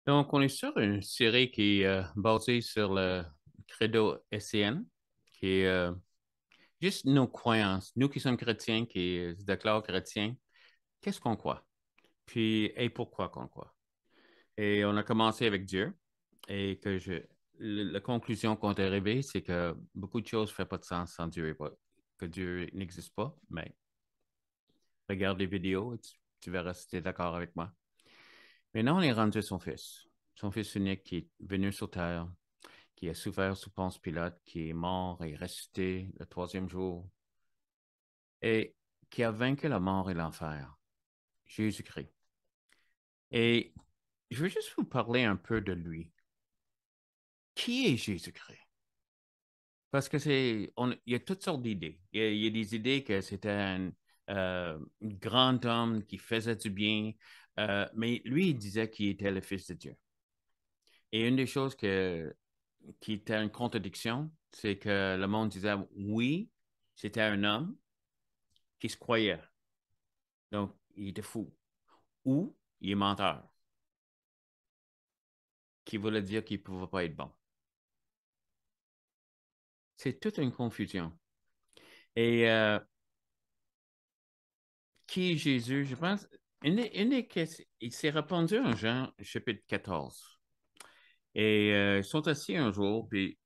Donc, on est sur une série qui est basée sur le credo SCN, qui est juste nos croyances. Nous qui sommes chrétiens, qui se déclarent chrétiens, qu'est-ce qu'on croit? Puis, et pourquoi qu'on croit? Et on a commencé avec Dieu, et la conclusion qu'on est arrivé, c'est que beaucoup de choses ne font pas de sens sans Dieu, et que Dieu n'existe pas, mais regarde les vidéos et tu verras si tu es d'accord avec moi. Maintenant, on est rendu son fils unique qui est venu sur terre, qui a souffert sous Ponce Pilate, qui est mort et ressuscité le troisième jour, et qui a vaincu la mort et l'enfer, Jésus-Christ. Et je veux juste vous parler un peu de lui. Qui est Jésus-Christ? Parce que il y a toutes sortes d'idées. Il y a des idées que c'était un grand homme qui faisait du bien, mais lui, il disait qu'il était le Fils de Dieu. Et une des choses qui était une contradiction, c'est que le monde disait, oui, c'était un homme qui se croyait. Donc, il était fou. Ou il est menteur, qui voulait dire qu'il ne pouvait pas être bon. C'est toute une confusion. Et qui est Jésus? Je pense, il s'est répandu en Jean chapitre 14. Et ils sont assis un jour, puis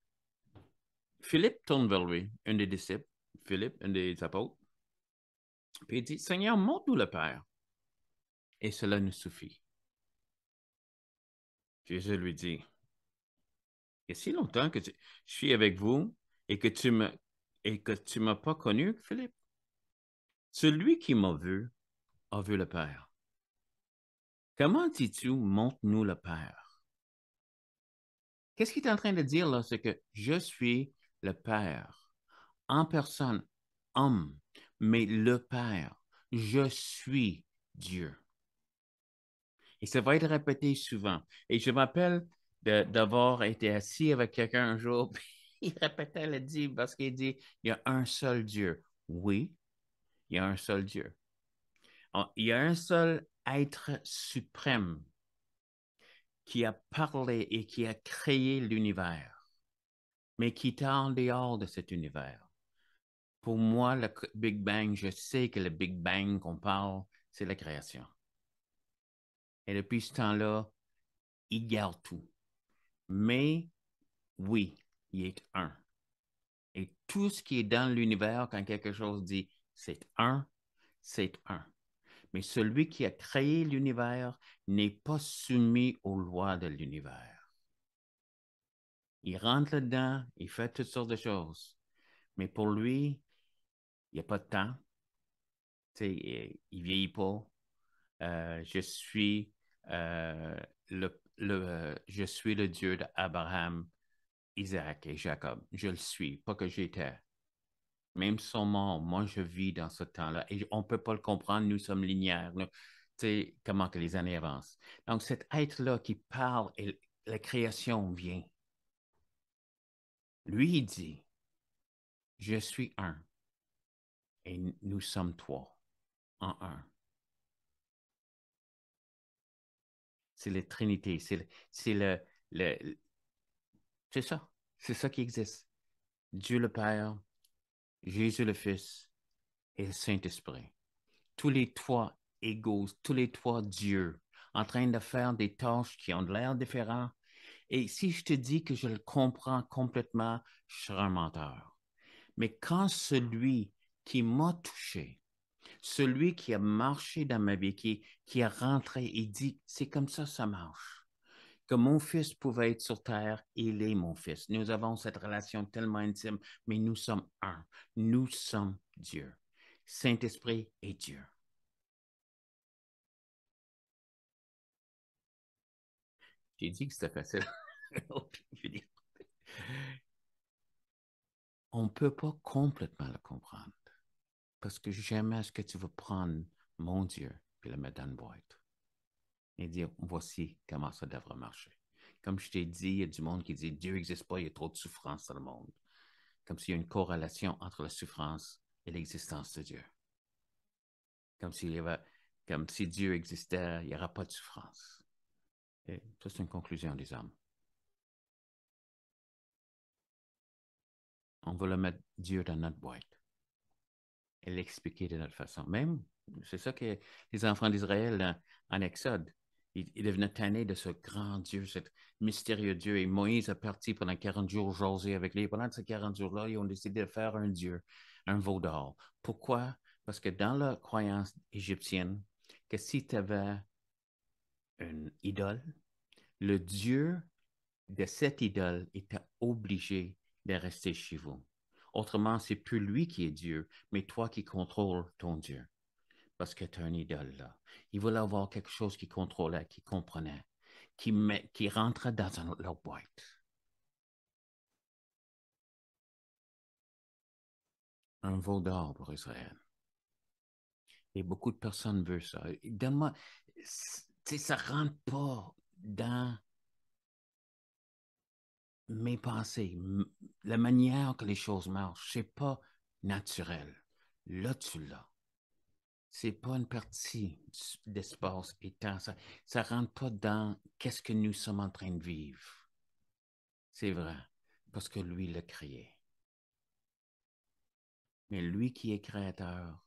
Philippe tourne vers lui, un des disciples, Philippe, un des apôtres, puis il dit, Seigneur, montre-nous le Père, et cela nous suffit. Jésus lui dit, il y a si longtemps que je suis avec vous et que tu m'as pas connu, Philippe. Celui qui m'a vu a vu le Père. Comment dis-tu, montre-nous le Père? Qu'est-ce qu'il est en train de dire là? C'est que je suis le Père, en personne, homme, mais le Père. Je suis Dieu. Et ça va être répété souvent. Et je m'appelle d'avoir été assis avec quelqu'un un jour, puis il répétait, il dit, parce qu'il dit, il y a un seul Dieu. Oui, il y a un seul Dieu. Il y a un seul être suprême qui a parlé et qui a créé l'univers, mais qui est en dehors de cet univers. Pour moi, le Big Bang, je sais que le Big Bang qu'on parle, c'est la création. Et depuis ce temps-là, il garde tout. Mais oui, il est un. Et tout ce qui est dans l'univers, quand quelque chose dit c'est un, c'est un. Mais celui qui a créé l'univers n'est pas soumis aux lois de l'univers. Il rentre là-dedans, il fait toutes sortes de choses. Mais pour lui, il n'y a pas de temps. Il ne vieillit pas. Je suis je suis le Dieu d'Abraham, Isaac et Jacob. Je le suis, pas que j'étais. Même son mort, moi, je vis dans ce temps-là. Et on ne peut pas le comprendre, nous sommes linéaires. Tu sais, comment que les années avancent. Donc, cet être-là qui parle et la création vient. Lui, il dit, je suis un et nous sommes trois en un. C'est la Trinité, c'est le- c'est ça. C'est ça qui existe. Dieu le Père, Jésus le Fils et le Saint-Esprit. Tous les trois égaux, tous les trois dieux, en train de faire des tâches qui ont l'air différentes. Et si je te dis que je le comprends complètement, je serai un menteur. Mais quand celui qui m'a touché, celui qui a marché dans ma vie, qui a rentré et dit, c'est comme ça marche. Que mon fils pouvait être sur terre, il est mon fils. Nous avons cette relation tellement intime, mais nous sommes un. Nous sommes Dieu. Saint-Esprit est Dieu. J'ai dit que c'était facile. On ne peut pas complètement le comprendre parce que jamais est-ce que tu veux prendre mon Dieu et le mettre dans une boîte et dire voici comment ça devrait marcher. Comme je t'ai dit, il y a du monde qui dit Dieu n'existe pas, il y a trop de souffrance dans le monde. Comme s'il y a une corrélation entre la souffrance et l'existence de Dieu. Comme s'il y avait, comme si Dieu existait, il n'y aura pas de souffrance. Et ça, c'est une conclusion des hommes. On va le mettre Dieu dans notre boîte et l'expliquer de notre façon. Même, c'est ça que les enfants d'Israël en Exode, ils devenaient tannés de ce grand Dieu, ce mystérieux Dieu. Et Moïse est parti pendant 40 jours jaser avec lui. Pendant ces 40 jours-là, ils ont décidé de faire un Dieu, un veau d'or. Pourquoi? Parce que dans la croyance égyptienne, que si tu avais une idole, le Dieu de cette idole était obligé de rester chez vous. Autrement, c'est plus lui qui est Dieu, mais toi qui contrôles ton Dieu. Parce que tu as une idole là. Il voulait avoir quelque chose qui contrôlait, qui comprenait, qui rentrait dans leur boîte. Un veau d'or pour Israël. Et beaucoup de personnes veulent ça. Donne-moi, ça ne rentre pas dans mes pensées, la manière que les choses marchent, c'est pas naturel. Là, tu l'as. C'est pas une partie d'espace et temps. Ça rentre pas dans qu'est-ce que nous sommes en train de vivre. C'est vrai, parce que lui l'a créé. Mais lui qui est créateur,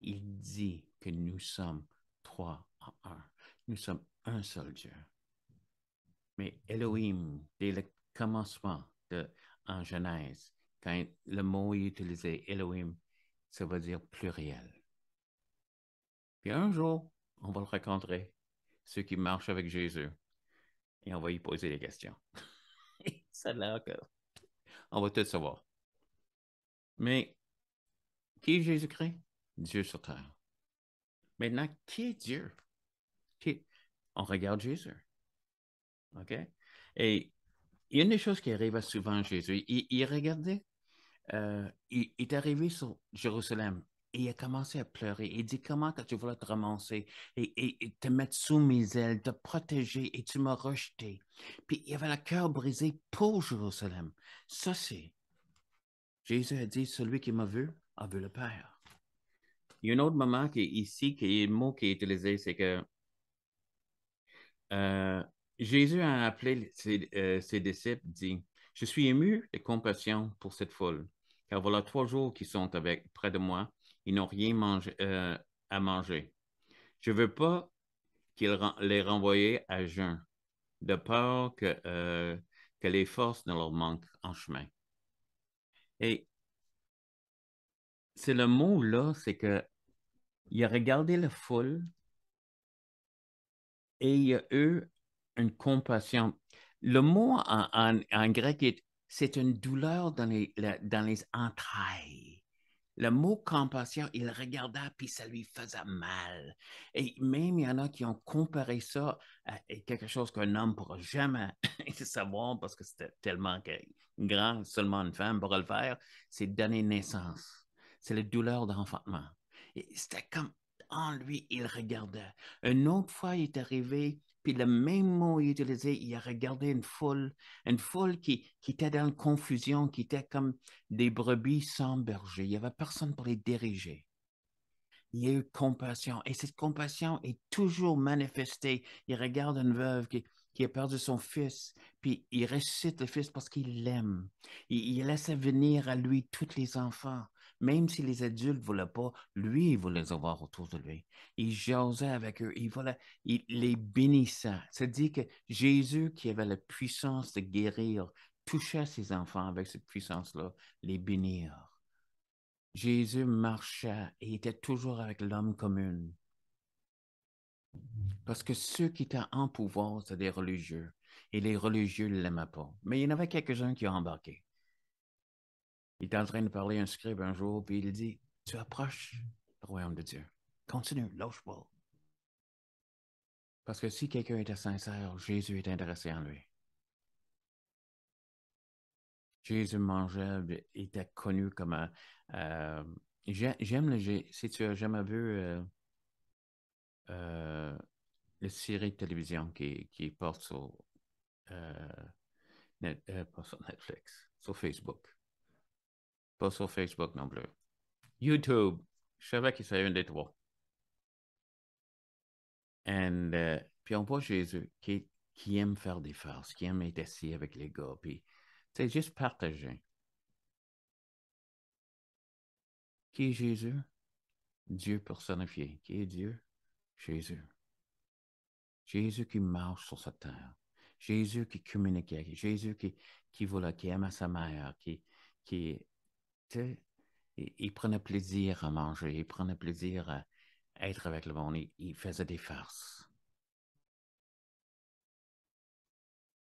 il dit que nous sommes trois en un. Nous sommes un seul Dieu. Mais Elohim, dès le commencement en Genèse, quand le mot est utilisé, Elohim, ça veut dire pluriel. Puis un jour, on va le rencontrer, ceux qui marchent avec Jésus, et on va y poser des questions. Ça a l'air que on va tout savoir. Mais qui est Jésus-Christ? Dieu sur terre. Maintenant, qui est Dieu? Qui... On regarde Jésus. OK? Et il y a une des choses qui arrive souvent à Jésus. Il regardait, il est arrivé sur Jérusalem et il a commencé à pleurer. Il dit, comment que tu voulais te ramasser et te mettre sous mes ailes, te protéger et tu m'as rejeté. Puis il avait le cœur brisé pour Jérusalem. Ça, c'est... Jésus a dit, celui qui m'a vu a vu le Père. Il y a un autre moment qui est ici, qui est le mot qui est utilisé, c'est que Euh, Jésus a appelé ses disciples, dit, je suis ému de compassion pour cette foule, car voilà 3 jours qu'ils sont près de moi, ils n'ont rien à manger. Je ne veux pas qu'ils les renvoient à jeun, de peur que les forces ne leur manquent en chemin. Et c'est le mot là, c'est que il a regardé la foule et il y a eu une compassion. Le mot en grec c'est une douleur dans les entrailles. Le mot compassion, il regardait puis ça lui faisait mal. Et même il y en a qui ont comparé ça à quelque chose qu'un homme ne pourra jamais savoir parce que c'était tellement grand, seulement une femme pourra le faire, c'est donner naissance. C'est la douleur d'enfantement. Et c'était comme en lui, il regardait. Une autre fois, il est arrivé, puis le même mot il utilisé, il a regardé une foule qui était dans la confusion, qui était comme des brebis sans berger. Il n'y avait personne pour les diriger. Il y a eu compassion. Et cette compassion est toujours manifestée. Il regarde une veuve qui a perdu son fils, puis il ressuscite le fils parce qu'il l'aime. Il laisse venir à lui tous les enfants. Même si les adultes ne voulaient pas, lui, il voulait les avoir autour de lui. Il jasait avec eux. Il les bénissait. C'est-à-dire que Jésus, qui avait la puissance de guérir, touchait ses enfants avec cette puissance-là, les bénir. Jésus marchait et était toujours avec l'homme commun. Parce que ceux qui étaient en pouvoir, c'était des religieux. Et les religieux ne l'aimaient pas. Mais il y en avait quelques-uns qui ont embarqué. Il était en train de parler à un scribe un jour, puis il dit, tu approches le royaume de Dieu. Continue, lâche pas. Parce que si quelqu'un était sincère, Jésus est intéressé en lui. Jésus mangeait, il était connu comme un... j'aime si tu as jamais vu euh, la série de télévision qui porte sur, euh, pas sur Netflix, sur Facebook. Pas sur Facebook non plus. YouTube. Je savais qu'il serait une des trois. Puis on voit Jésus qui est qui aime faire des farces, qui aime être assis avec les gars, puis, tu sais, juste partager. Qui est Jésus? Dieu personnifié. Qui est Dieu? Jésus. Jésus qui marche sur cette terre. Jésus qui communiquait. Jésus qui voilà, qui aime sa mère, qui tu sais, il prenait plaisir à manger, il prenait plaisir à être avec le monde, il faisait des farces.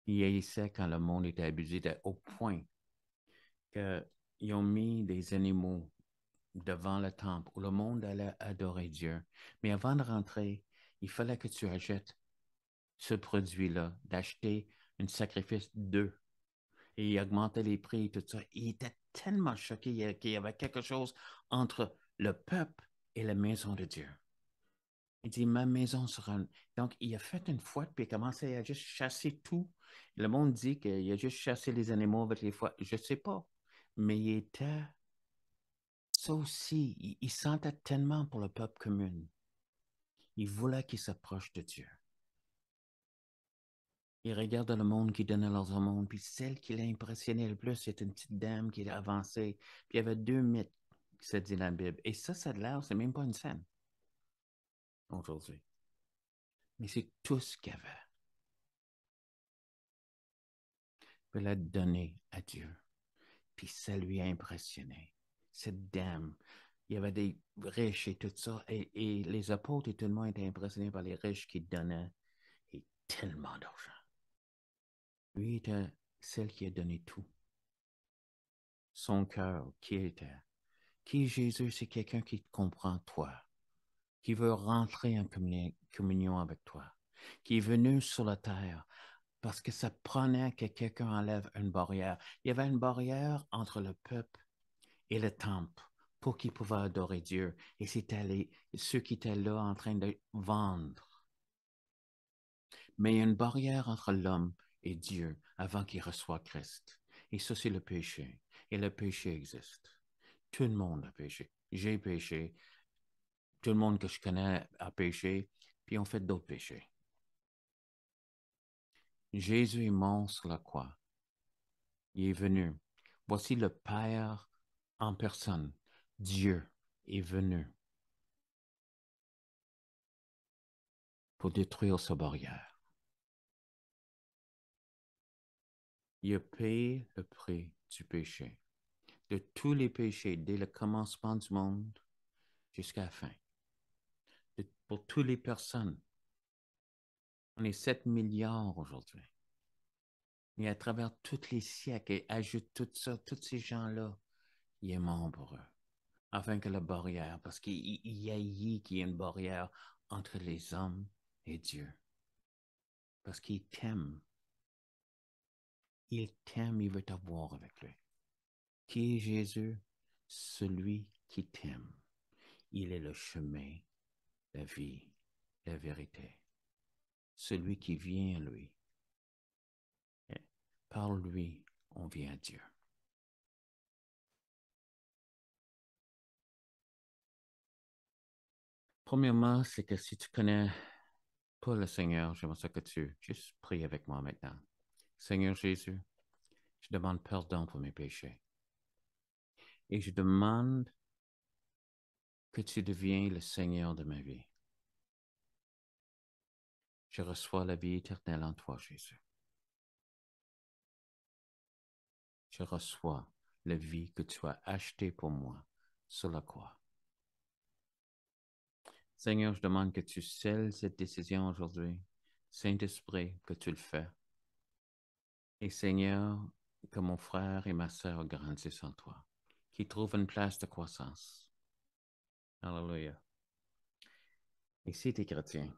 Il haïssait quand le monde était abusé au point qu'ils ont mis des animaux devant le temple où le monde allait adorer Dieu. Mais avant de rentrer, il fallait que tu achètes ce produit-là, d'acheter un sacrifice d'œufs. Et il augmentait les prix et tout ça. Il était tellement choqué qu'il y avait quelque chose entre le peuple et la maison de Dieu. Il dit, ma maison sera... Donc, il a fait une fouette, puis il a commencé à juste chasser tout. Le monde dit qu'il a juste chassé les animaux avec les fouettes. Je ne sais pas. Mais il était... Ça aussi, il sentait tellement pour le peuple commun. Il voulait qu'il s'approche de Dieu. Il regarde le monde qui donnait leurs aumônes, puis celle qui l'a impressionné le plus, c'est une petite dame qui a avancé. Puis il y avait deux mythes, ça dit la Bible. Et ça a l'air, c'est même pas une scène aujourd'hui. Mais c'est tout ce qu'il y avait. Il l'a donné à Dieu. Puis ça lui a impressionné. Cette dame, il y avait des riches et tout ça. Et les apôtres et tout le monde étaient impressionnés par les riches qui donnaient et tellement d'argent. Lui était celle qui a donné tout. Son cœur, qui était. Qui est Jésus? C'est quelqu'un qui te comprend, toi, qui veut rentrer en communion avec toi, qui est venu sur la terre parce que ça prenait que quelqu'un enlève une barrière. Il y avait une barrière entre le peuple et le temple pour qu'ils pouvaient adorer Dieu. Et c'était ceux qui étaient là en train de vendre. Mais il y a une barrière entre l'homme et Dieu avant qu'il reçoive Christ. Et ça, c'est le péché. Et le péché existe. Tout le monde a péché. J'ai péché. Tout le monde que je connais a péché, puis ont fait d'autres péchés. Jésus est mort sur la croix. Il est venu. Voici le Père en personne. Dieu est venu pour détruire sa barrière. Il a payé le prix du péché, de tous les péchés, dès le commencement du monde jusqu'à la fin. Pour toutes les personnes. On est 7 milliards aujourd'hui. Et à travers tous les siècles, et ajoute tout ça, tous ces gens-là, il est mort pour eux. Afin que la barrière, parce qu'il y a qu'il y a une barrière entre les hommes et Dieu. Parce qu'il t'aime. Il t'aime, il veut t'avoir avec lui. Qui est Jésus? Celui qui t'aime. Il est le chemin, la vie, la vérité. Celui qui vient à lui. Par lui, on vient à Dieu. Premièrement, c'est que si tu connais pas le Seigneur, j'aimerais ça que tu juste pries avec moi maintenant. Seigneur Jésus, je demande pardon pour mes péchés. Et je demande que tu deviens le Seigneur de ma vie. Je reçois la vie éternelle en toi, Jésus. Je reçois la vie que tu as achetée pour moi sur la croix. Seigneur, je demande que tu scelles cette décision aujourd'hui. Saint-Esprit, que tu le fais. Et Seigneur, que mon frère et ma sœur grandissent en toi, qu'ils trouvent une place de croissance. Alléluia. Et si tu es chrétien,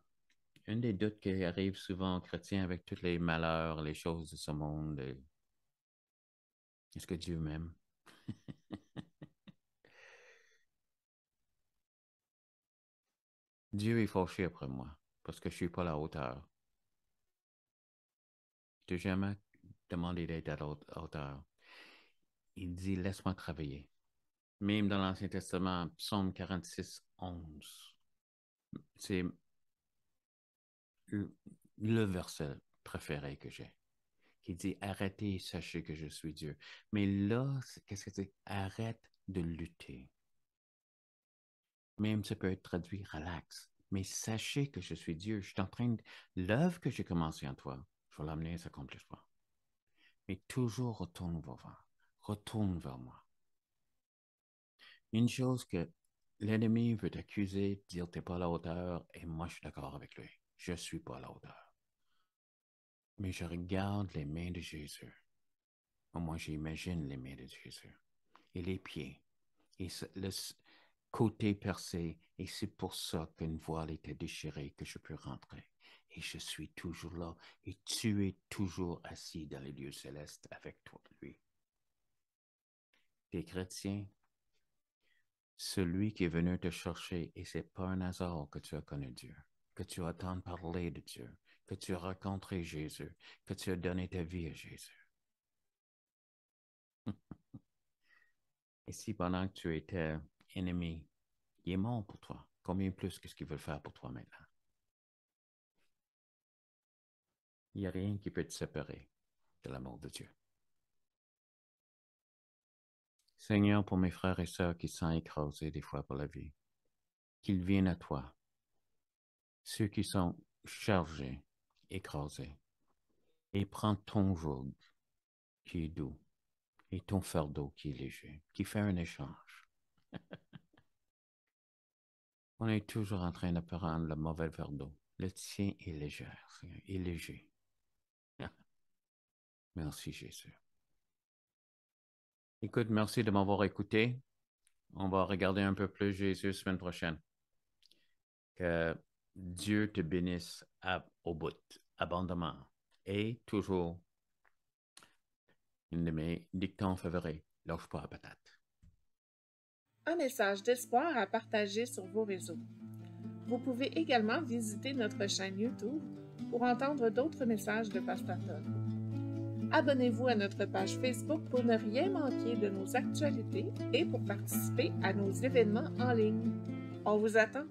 un des doutes qui arrive souvent aux chrétiens avec tous les malheurs, les choses de ce monde, est-ce que Dieu m'aime? Dieu est fâché après moi parce que je ne suis pas à la hauteur. Je ne t'ai jamais demandé d'être à la hauteur. Il dit, laisse-moi travailler. Même dans l'Ancien Testament, Psaume 46, 11, c'est le verset préférés que j'ai, qui dit arrêtez, sachez que je suis Dieu. Mais là, qu'est-ce que c'est? Arrête de lutter. Même ça peut être traduit relax. Mais sachez que je suis Dieu. Je suis en train de. L'œuvre que j'ai commencée en toi, je vais l'amener à s'accomplissement. Mais toujours retourne vers moi. Une chose que l'ennemi veut t'accuser, dire t'es pas à la hauteur, et moi je suis d'accord avec lui. Je suis pas à la hauteur. Mais je regarde les mains de Jésus. Moi, j'imagine les mains de Jésus et les pieds et le côté percé. Et c'est pour ça qu'une voile était déchirée, que je peux rentrer. Et je suis toujours là. Et tu es toujours assis dans les lieux célestes avec toi, lui. T'es chrétien, celui qui est venu te chercher, et c'est pas un hasard que tu as connu Dieu, que tu as entendu parler de Dieu, que tu as rencontré Jésus, que tu as donné ta vie à Jésus. Et si pendant que tu étais ennemi, il est mort pour toi, combien plus que ce qu'il veut faire pour toi maintenant? Il n'y a rien qui peut te séparer de l'amour de Dieu. Seigneur, pour mes frères et sœurs qui sont écrasés des fois par la vie, qu'ils viennent à toi. Ceux qui sont chargés, écrasés, et prends ton joug qui est doux et ton fardeau qui est léger, qui fait un échange. On est toujours en train de prendre le mauvais fardeau. Le tien est léger, Seigneur, est léger. Merci, Jésus. Écoute, merci de m'avoir écouté. On va regarder un peu plus Jésus la semaine prochaine. Que Dieu te bénisse au bout, abondamment. Et toujours, une de mes dictons favoris, lâche pas la patate. Un message d'espoir à partager sur vos réseaux. Vous pouvez également visiter notre chaîne YouTube pour entendre d'autres messages de Pasteur Todd. Abonnez-vous à notre page Facebook pour ne rien manquer de nos actualités et pour participer à nos événements en ligne. On vous attend!